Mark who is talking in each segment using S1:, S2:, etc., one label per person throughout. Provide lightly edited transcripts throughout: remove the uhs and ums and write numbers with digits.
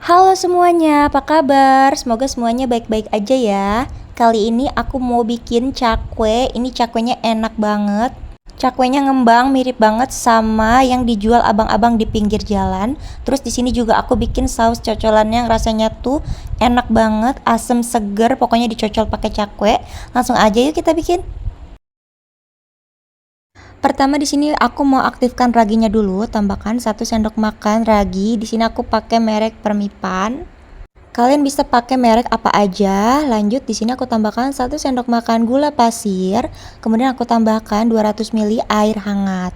S1: Halo semuanya, apa kabar? Semoga semuanya baik-baik aja ya. Kali ini aku mau bikin cakwe. Ini cakwenya enak banget. Cakwenya ngembang mirip banget sama yang dijual abang-abang di pinggir jalan. Terus di sini juga aku bikin saus cocolan yang rasanya tuh enak banget, asem seger, pokoknya dicocol pakai cakwe. Langsung aja yuk kita bikin. Pertama di sini aku mau aktifkan raginya dulu, tambahkan 1 sendok makan ragi. Di sini aku pakai merek Permipan. Kalian bisa pakai merek apa aja. Lanjut di sini aku tambahkan 1 sendok makan gula pasir, kemudian aku tambahkan 200 ml air hangat.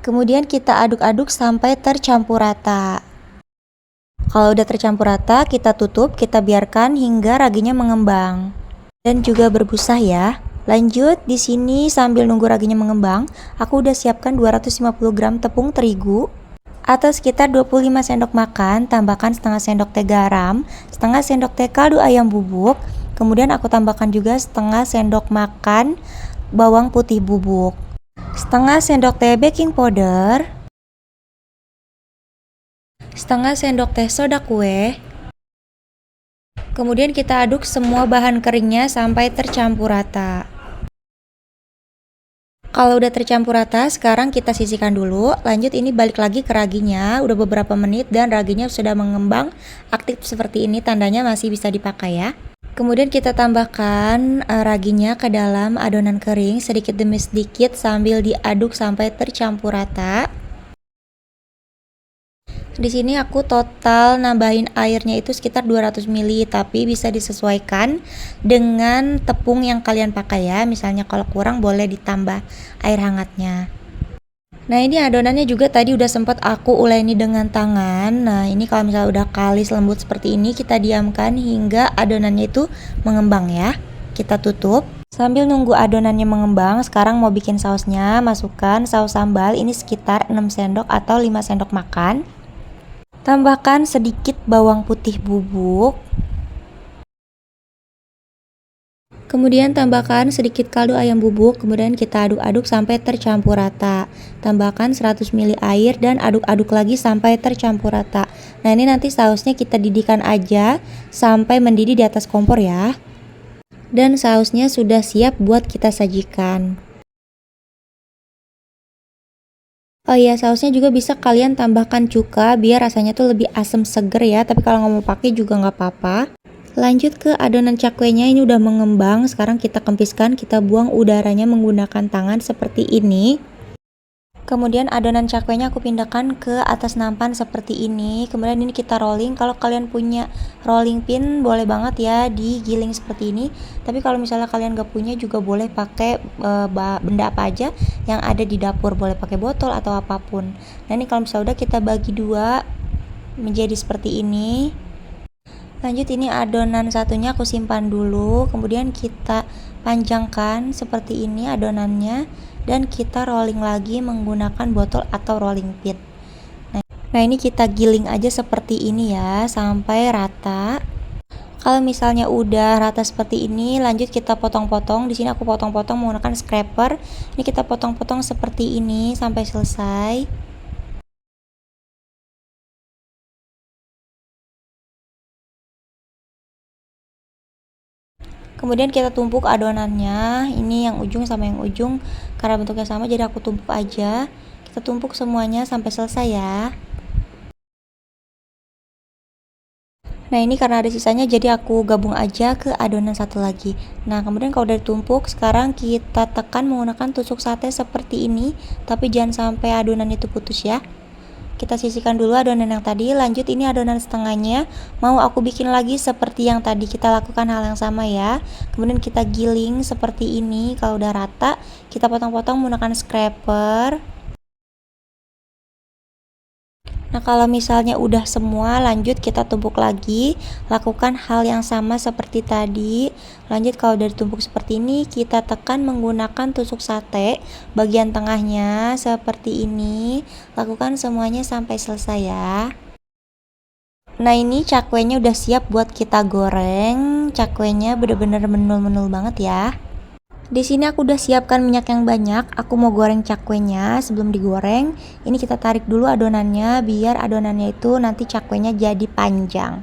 S1: Kemudian kita aduk-aduk sampai tercampur rata. Kalau udah tercampur rata, kita tutup, kita biarkan hingga raginya mengembang dan juga berbusa ya. Lanjut di sini sambil nunggu raginya mengembang, aku udah siapkan 250 gram tepung terigu atau sekitar 25 sendok makan, tambahkan setengah sendok teh garam, setengah sendok teh kaldu ayam bubuk, kemudian aku tambahkan juga setengah sendok makan bawang putih bubuk, setengah sendok teh baking powder, setengah sendok teh soda kue. Kemudian kita aduk semua bahan keringnya sampai tercampur rata. Kalau udah tercampur rata, sekarang kita sisihkan dulu. Lanjut ini balik lagi ke raginya. Udah beberapa menit dan raginya sudah mengembang aktif seperti ini, tandanya masih bisa dipakai ya. Kemudian kita tambahkan raginya ke dalam adonan kering sedikit demi sedikit sambil diaduk sampai tercampur rata. Di sini aku total nambahin airnya itu sekitar 200 ml, tapi bisa disesuaikan dengan tepung yang kalian pakai ya. Misalnya kalau kurang boleh ditambah air hangatnya. Nah ini adonannya juga tadi udah sempat aku uleni dengan tangan. Nah ini kalau misalnya udah kalis lembut seperti ini, kita diamkan hingga adonannya itu mengembang ya. Kita tutup. Sambil nunggu adonannya mengembang, sekarang mau bikin sausnya. Masukkan saus sambal, ini sekitar 6 sendok atau 5 sendok makan. Tambahkan sedikit bawang putih bubuk. Kemudian tambahkan sedikit kaldu ayam bubuk, kemudian kita aduk-aduk sampai tercampur rata. Tambahkan 100 ml air dan aduk-aduk lagi sampai tercampur rata. Nah, ini nanti sausnya kita didihkan aja sampai mendidih di atas kompor ya. Dan sausnya sudah siap buat kita sajikan. Oh iya, sausnya juga bisa kalian tambahkan cuka biar rasanya tuh lebih asam seger ya. Tapi kalau nggak mau pakai juga nggak apa-apa. Lanjut ke adonan cakwenya, ini udah mengembang. Sekarang kita kempiskan, kita buang udaranya menggunakan tangan seperti ini. Kemudian adonan cakwenya aku pindahkan ke atas nampan seperti ini. Kemudian ini kita rolling. Kalau kalian punya rolling pin boleh banget ya digiling seperti ini. Tapi kalau misalnya kalian gak punya juga boleh pakai benda apa aja yang ada di dapur. Boleh pakai botol atau apapun. Nah ini kalau misalnya udah kita bagi dua menjadi seperti ini. Lanjut ini adonan satunya aku simpan dulu. Kemudian kita panjangkan seperti ini adonannya. Dan kita rolling lagi menggunakan botol atau rolling pin. Nah ini kita giling aja seperti ini ya sampai rata. Kalau misalnya udah rata seperti ini, lanjut kita potong-potong. Di sini aku potong-potong menggunakan scraper. Ini kita potong-potong seperti ini sampai selesai. Kemudian kita tumpuk adonannya, ini yang ujung sama yang ujung karena bentuknya sama jadi aku tumpuk aja. Kita tumpuk semuanya sampai selesai ya. Nah ini karena ada sisanya jadi aku gabung aja ke adonan satu lagi. Nah kemudian kalau udah ditumpuk, sekarang kita tekan menggunakan tusuk sate seperti ini, tapi jangan sampai adonan itu putus ya. Kita sisihkan dulu adonan yang tadi. Lanjut ini adonan setengahnya mau aku bikin lagi seperti yang tadi. Kita lakukan hal yang sama ya. Kemudian kita giling seperti ini. Kalau udah rata kita potong-potong menggunakan scraper. Nah kalau misalnya udah semua, lanjut kita tumpuk lagi. Lakukan hal yang sama seperti tadi. Lanjut kalau udah ditumpuk seperti ini, kita tekan menggunakan tusuk sate bagian tengahnya seperti ini. Lakukan semuanya sampai selesai ya. Nah ini cakwenya udah siap buat kita goreng. Cakwenya bener-bener menul-menul banget ya. Di sini aku udah siapkan minyak yang banyak. Aku mau goreng cakwenya. Sebelum digoreng, ini kita tarik dulu adonannya biar adonannya itu nanti cakwenya jadi panjang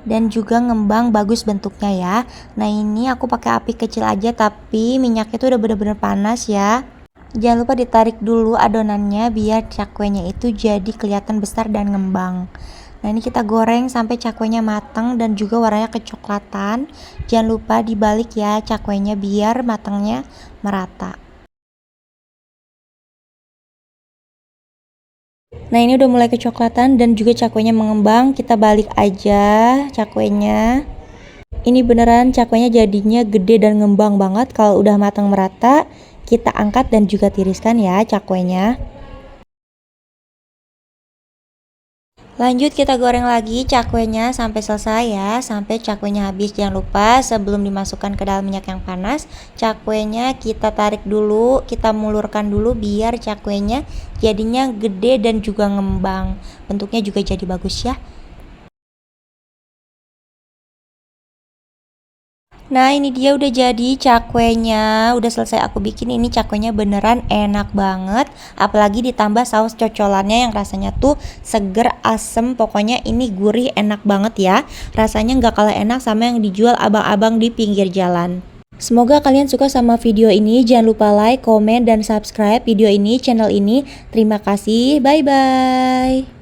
S1: dan juga ngembang bagus bentuknya ya. Nah, ini aku pakai api kecil aja tapi minyaknya itu udah bener-bener panas ya. Jangan lupa ditarik dulu adonannya biar cakwenya itu jadi kelihatan besar dan ngembang. Nah, ini kita goreng sampai cakwenya matang dan juga warnanya kecoklatan. Jangan lupa dibalik ya cakwenya biar matangnya merata. Nah, ini udah mulai kecoklatan dan juga cakwenya mengembang. Kita balik aja cakwenya. Ini beneran cakwenya jadinya gede dan ngembang banget. Kalau udah matang merata, kita angkat dan juga tiriskan ya cakwenya. Lanjut kita goreng lagi cakwenya sampai selesai ya, sampai cakwenya habis. Jangan lupa sebelum dimasukkan ke dalam minyak yang panas, cakwenya kita tarik dulu, kita mulurkan dulu biar cakwenya jadinya gede dan juga ngembang. Bentuknya juga jadi bagus ya. Nah, ini dia udah jadi cakwenya, udah selesai aku bikin. Ini cakwenya beneran enak banget, apalagi ditambah saus cocolannya yang rasanya tuh seger, asem, pokoknya ini gurih, enak banget ya. Rasanya nggak kalah enak sama yang dijual abang-abang di pinggir jalan. Semoga kalian suka sama video ini. Jangan lupa like, komen, dan subscribe video ini, channel ini. Terima kasih, bye-bye.